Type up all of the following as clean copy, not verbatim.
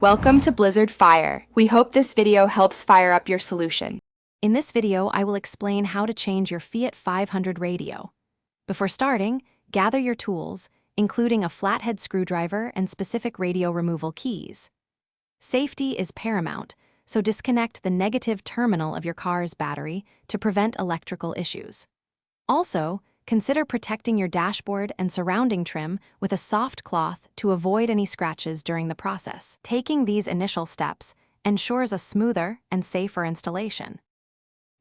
Welcome to Blizzard Fire. We hope this video helps fire up your solution. In this video, I will explain how to change your Fiat 500 radio. Before starting, gather your tools, including a flathead screwdriver and specific radio removal keys. Safety is paramount, so disconnect the negative terminal of your car's battery to prevent electrical issues. Also, consider protecting your dashboard and surrounding trim with a soft cloth to avoid any scratches during the process. Taking these initial steps ensures a smoother and safer installation.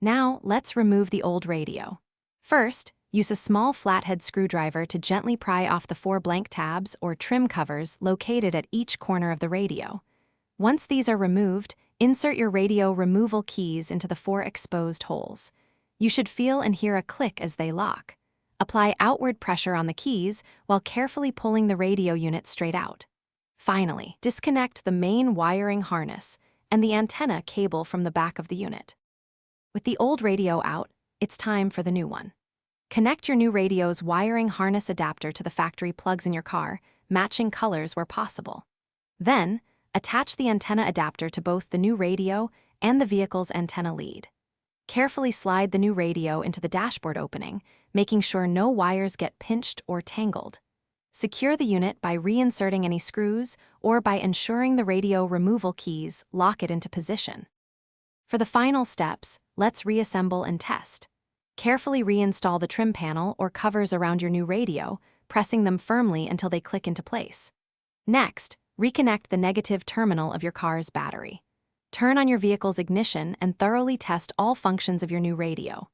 Now, let's remove the old radio. First, use a small flathead screwdriver to gently pry off the 4 blank tabs or trim covers located at each corner of the radio. Once these are removed, insert your radio removal keys into the 4 exposed holes. You should feel and hear a click as they lock. Apply outward pressure on the keys while carefully pulling the radio unit straight out. Finally, disconnect the main wiring harness and the antenna cable from the back of the unit. With the old radio out, it's time for the new one. Connect your new radio's wiring harness adapter to the factory plugs in your car, matching colors where possible. Then, attach the antenna adapter to both the new radio and the vehicle's antenna lead. Carefully slide the new radio into the dashboard opening, making sure no wires get pinched or tangled. Secure the unit by reinserting any screws or by ensuring the radio removal keys lock it into position. For the final steps, let's reassemble and test. Carefully reinstall the trim panel or covers around your new radio, pressing them firmly until they click into place. Next, reconnect the negative terminal of your car's battery. Turn on your vehicle's ignition and thoroughly test all functions of your new radio.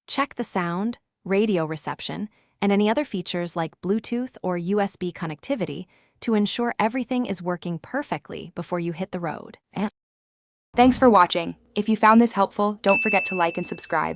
Check the sound, radio reception, and any other features like Bluetooth or USB connectivity to ensure everything is working perfectly before you hit the road. Thanks for watching. If you found this helpful, don't forget to like and subscribe.